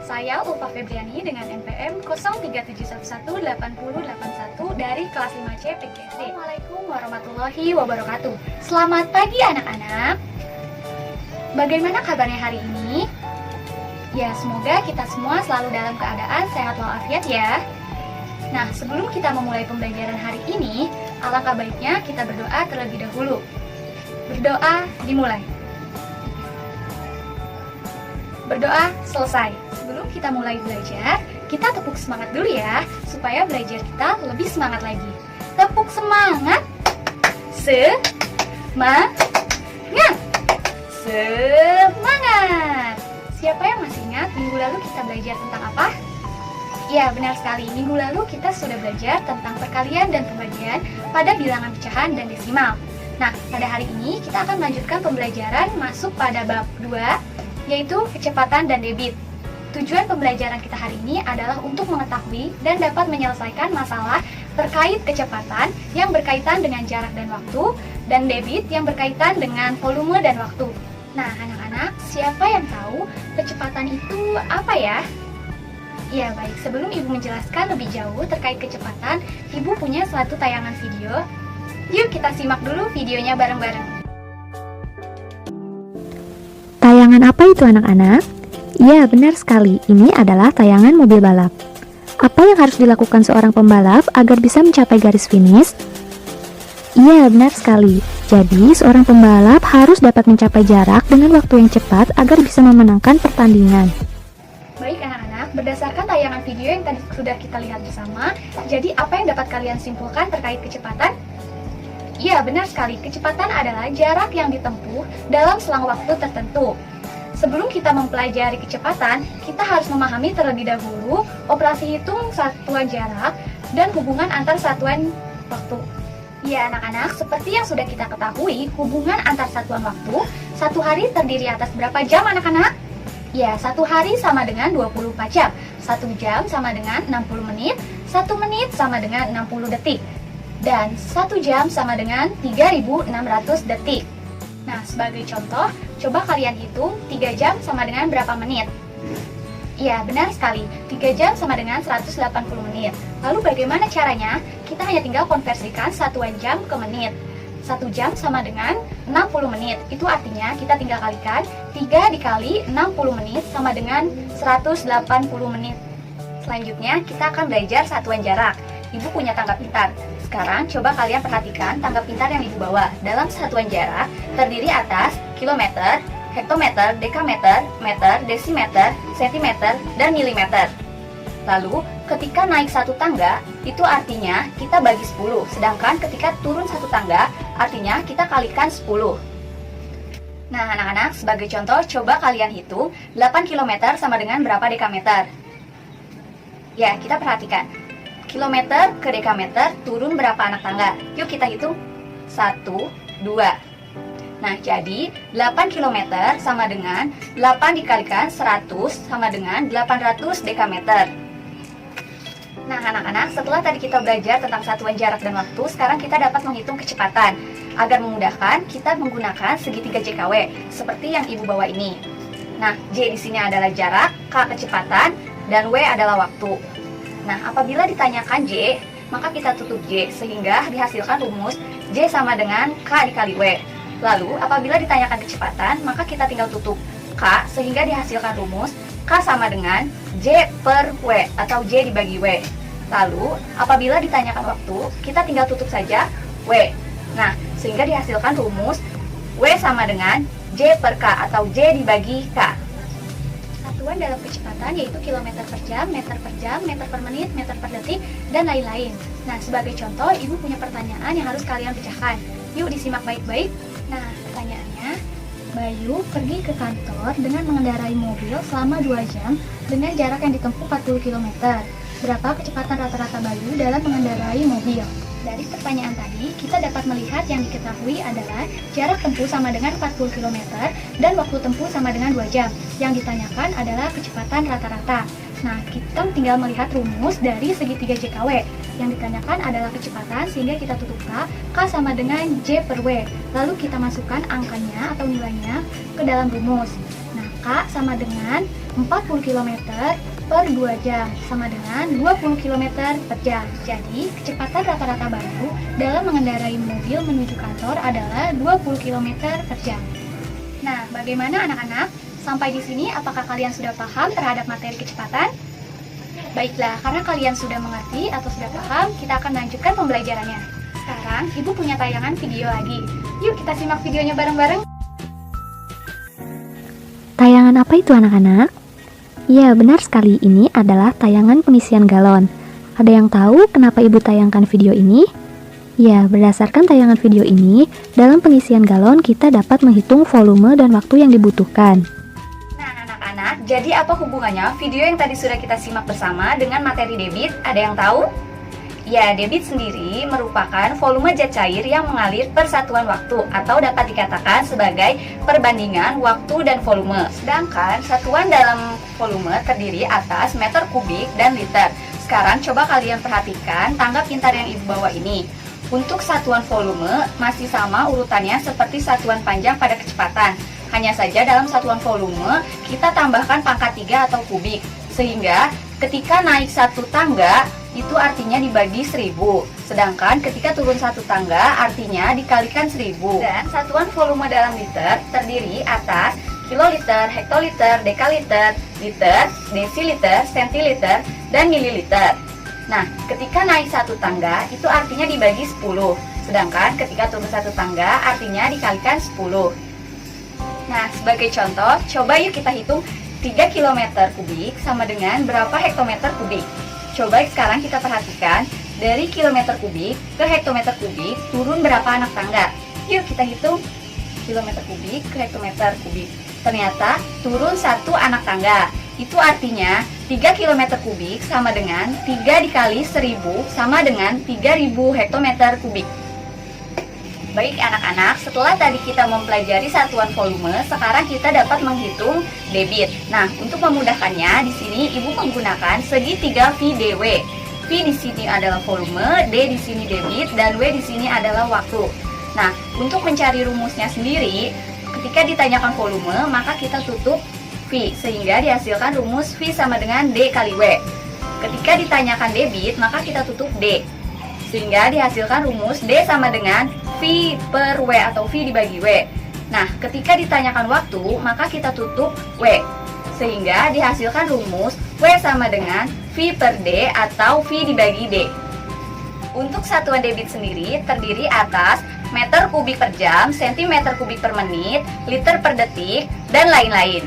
Saya Ulfa Febriani dengan NPM 0371180181 dari kelas 5C PGSD. Assalamualaikum warahmatullahi wabarakatuh. Selamat pagi anak-anak. Bagaimana kabarnya hari ini? Ya, semoga kita semua selalu dalam keadaan sehat walafiat ya. Nah, sebelum kita memulai pembelajaran hari ini, alangkah baiknya kita berdoa terlebih dahulu. Berdoa dimulai. Berdoa selesai. Sebelum kita mulai belajar, kita tepuk semangat dulu ya, supaya belajar kita lebih semangat lagi. Tepuk semangat. Semangat. Semangat. Siapa yang masih ingat minggu lalu kita belajar tentang apa? Ya, benar sekali. Minggu lalu kita sudah belajar tentang perkalian dan pembagian pada bilangan pecahan dan desimal. Nah, pada hari ini kita akan melanjutkan pembelajaran masuk pada bab 2, yaitu kecepatan dan debit. Tujuan pembelajaran kita hari ini adalah untuk mengetahui dan dapat menyelesaikan masalah terkait kecepatan yang berkaitan dengan jarak dan waktu, dan debit yang berkaitan dengan volume dan waktu. Nah, anak-anak, siapa yang tahu kecepatan itu apa ya? Ya, baik. Sebelum Ibu menjelaskan lebih jauh terkait kecepatan, Ibu punya suatu tayangan video. Yuk kita simak dulu videonya bareng-bareng. Tayangan apa itu anak-anak? Ya, benar sekali. Ini adalah tayangan mobil balap. Apa yang harus dilakukan seorang pembalap agar bisa mencapai garis finish? Iya, benar sekali. Jadi, seorang pembalap harus dapat mencapai jarak dengan waktu yang cepat agar bisa memenangkan pertandingan. Baik anak-anak, berdasarkan tayangan video yang tadi sudah kita lihat bersama, jadi apa yang dapat kalian simpulkan terkait kecepatan? Ya, benar sekali. Kecepatan adalah jarak yang ditempuh dalam selang waktu tertentu. Sebelum kita mempelajari kecepatan, kita harus memahami terlebih dahulu operasi hitung satuan jarak dan hubungan antar satuan waktu. Ya anak-anak, seperti yang sudah kita ketahui, hubungan antar satuan waktu, satu hari terdiri atas berapa jam anak-anak? Ya, satu hari sama dengan 24 jam, 1 jam sama dengan 60 menit, 1 menit sama dengan 60 detik, dan 1 jam sama dengan 3.600 detik. Nah, sebagai contoh, coba kalian hitung 3 jam sama dengan berapa menit? Ya, benar sekali, 3 jam sama dengan 180 menit. Lalu bagaimana caranya? Kita hanya tinggal konversikan satuan jam ke menit. 1 jam sama dengan 60 menit. Itu artinya kita tinggal kalikan 3 dikali 60 menit sama dengan 180 menit. Selanjutnya kita akan belajar satuan jarak. Ibu punya tangga pintar. Sekarang coba kalian perhatikan tangga pintar yang Ibu bawa. Dalam satuan jarak terdiri atas kilometer, hektometer, dekameter, meter, desimeter, sentimeter, dan milimeter. Lalu, ketika naik satu tangga, itu artinya kita bagi 10. Sedangkan ketika turun satu tangga, artinya kita kalikan 10. Nah, anak-anak, sebagai contoh, coba kalian hitung 8 km sama dengan berapa dekameter? Ya, kita perhatikan. Kilometer ke dekameter turun berapa anak tangga? Yuk kita hitung. 1, 2. Nah, jadi 8 km sama dengan 8 dikalikan 100 sama dengan 800 dekameter. Nah, anak-anak, setelah tadi kita belajar tentang satuan jarak dan waktu, sekarang kita dapat menghitung kecepatan. Agar memudahkan, kita menggunakan segitiga JKW, seperti yang Ibu bawa ini. Nah, J di sini adalah jarak, K kecepatan, dan W adalah waktu. Nah, apabila ditanyakan J, maka kita tutup J, sehingga dihasilkan rumus J sama dengan K dikali W. Lalu, apabila ditanyakan kecepatan, maka kita tinggal tutup K, sehingga dihasilkan rumus K sama dengan J per W, atau J dibagi W. Lalu, apabila ditanyakan waktu, kita tinggal tutup saja W. Nah, sehingga dihasilkan rumus W sama dengan J per K, atau J dibagi K. Satuan dalam kecepatan yaitu kilometer per jam, meter per menit, meter per detik, dan lain-lain. Nah, sebagai contoh, Ibu punya pertanyaan yang harus kalian pecahkan. Yuk disimak baik-baik. Nah, pertanyaannya, Bayu pergi ke kantor dengan mengendarai mobil selama 2 jam dengan jarak yang ditempuh 40 km. Berapa kecepatan rata-rata Bayu dalam mengendarai mobil? Dari pertanyaan tadi, kita dapat melihat yang diketahui adalah jarak tempuh sama dengan 40 km dan waktu tempuh sama dengan 2 jam. Yang ditanyakan adalah kecepatan rata-rata. Nah, kita tinggal melihat rumus dari segitiga JKW. Yang ditanyakan adalah kecepatan, sehingga kita tutup K sama dengan J per W. Lalu kita masukkan angkanya atau nilainya ke dalam rumus. Nah, K sama dengan 40 km per 2 jam, sama dengan 20 km per jam. Jadi, kecepatan rata-rata baru dalam mengendarai mobil menuju kantor adalah 20 km per jam. Nah, bagaimana anak-anak? Sampai di sini, apakah kalian sudah paham terhadap materi kecepatan? Baiklah, karena kalian sudah mengerti atau sudah paham, kita akan lanjutkan pembelajarannya. Sekarang, Ibu punya tayangan video lagi. Yuk, kita simak videonya bareng-bareng. Tayangan apa itu anak-anak? Ya, benar sekali, ini adalah tayangan pengisian galon. Ada yang tahu kenapa ibu tayangkan video ini? Ya, berdasarkan tayangan video ini, dalam pengisian galon kita dapat menghitung volume dan waktu yang dibutuhkan. Nah, anak-anak, jadi apa hubungannya video yang tadi sudah kita simak bersama dengan materi debit? Ada yang tahu? Ya, debit sendiri merupakan volume zat cair yang mengalir per satuan waktu atau dapat dikatakan sebagai perbandingan waktu dan volume. Sedangkan satuan dalam volume terdiri atas meter kubik dan liter. Sekarang coba kalian perhatikan tangga pintar yang ibu bawa ini. Untuk satuan volume masih sama urutannya seperti satuan panjang pada kecepatan. Hanya saja dalam satuan volume kita tambahkan pangkat 3 atau kubik. Sehingga ketika naik satu tangga itu artinya dibagi 1000. Sedangkan ketika turun satu tangga artinya dikalikan 1000. Dan satuan volume dalam liter terdiri atas kiloliter, hektoliter, dekaliter, liter, desiliter, sentiliter, dan mililiter. Nah, ketika naik satu tangga itu artinya dibagi 10. Sedangkan ketika turun satu tangga artinya dikalikan 10. Nah, sebagai contoh, coba yuk kita hitung 3 km kubik sama dengan berapa hektometer kubik. Coba sekarang kita perhatikan, dari kilometer kubik ke hektometer kubik turun berapa anak tangga. Yuk kita hitung kilometer kubik ke hektometer kubik. Ternyata turun 1 anak tangga. Itu artinya 3 km kubik sama dengan 3 dikali 1000 sama dengan 3000 hektometer kubik. Baik anak-anak, setelah tadi kita mempelajari satuan volume, sekarang kita dapat menghitung debit. Nah, untuk memudahkannya, di sini ibu menggunakan segitiga VDW. V di sini adalah volume, D di sini debit, dan W di sini adalah waktu. Nah, untuk mencari rumusnya sendiri, ketika ditanyakan volume, maka kita tutup V, sehingga dihasilkan rumus V sama dengan D kali W. Ketika ditanyakan debit, maka kita tutup D, sehingga dihasilkan rumus D sama dengan V per W atau V dibagi W. Nah, ketika ditanyakan waktu, maka kita tutup W, sehingga dihasilkan rumus W sama dengan V per D atau V dibagi D. Untuk satuan debit sendiri terdiri atas meter kubik per jam, sentimeter kubik per menit, liter per detik, dan lain-lain.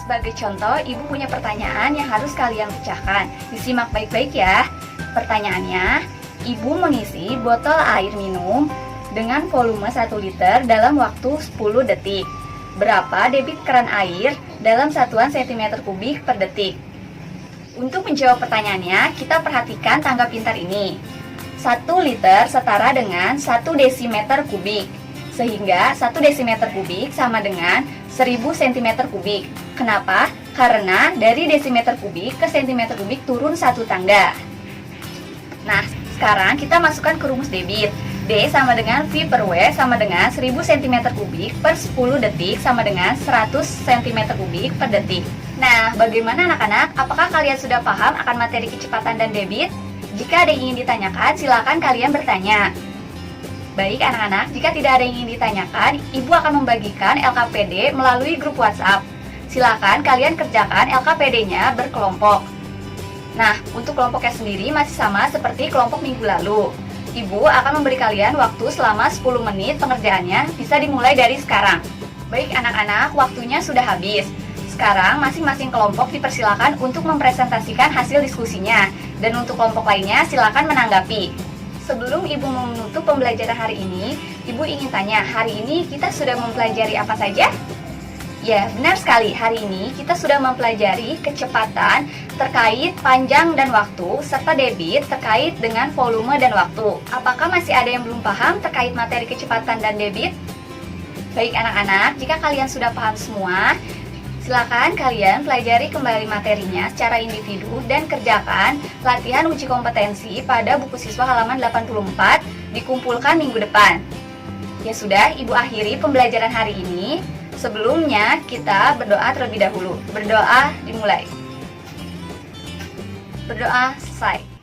Sebagai contoh, ibu punya pertanyaan yang harus kalian pecahkan. Disimak baik-baik ya. Pertanyaannya, ibu mengisi botol air minum dengan volume 1 liter dalam waktu 10 detik. Berapa debit keran air dalam satuan cm kubik per detik? Untuk menjawab pertanyaannya, kita perhatikan tangga pintar ini. 1 liter setara dengan 1 desimeter kubik. Sehingga 1 desimeter kubik sama dengan 1000 cm kubik. Kenapa? Karena dari desimeter kubik ke cm kubik turun 1 tangga. Nah, sekarang kita masukkan ke rumus debit. D sama dengan V per W sama dengan 1000 cm kubik per 10 detik sama dengan 100 cm kubik per detik. Nah, bagaimana anak-anak? Apakah kalian sudah paham akan materi kecepatan dan debit? Jika ada yang ingin ditanyakan, silakan kalian bertanya. Baik anak-anak, jika tidak ada yang ingin ditanyakan, Ibu akan membagikan LKPD melalui grup WhatsApp. Silakan kalian kerjakan LKPD-nya berkelompok. Nah, untuk kelompoknya sendiri masih sama seperti kelompok minggu lalu. Ibu akan memberi kalian waktu selama 10 menit, pengerjaannya bisa dimulai dari sekarang. Baik anak-anak, waktunya sudah habis. Sekarang masing-masing kelompok dipersilakan untuk mempresentasikan hasil diskusinya. Dan untuk kelompok lainnya silakan menanggapi. Sebelum Ibu menutup pembelajaran hari ini, Ibu ingin tanya, hari ini kita sudah mempelajari apa saja? Ya, benar sekali. Hari ini kita sudah mempelajari kecepatan terkait panjang dan waktu, serta debit terkait dengan volume dan waktu. Apakah masih ada yang belum paham terkait materi kecepatan dan debit? Baik anak-anak, jika kalian sudah paham semua, silakan kalian pelajari kembali materinya secara individu dan kerjakan latihan uji kompetensi pada buku siswa halaman 84 dikumpulkan minggu depan. Ya sudah, Ibu akhiri pembelajaran hari ini. Sebelumnya, kita berdoa terlebih dahulu. Berdoa dimulai. Berdoa selesai.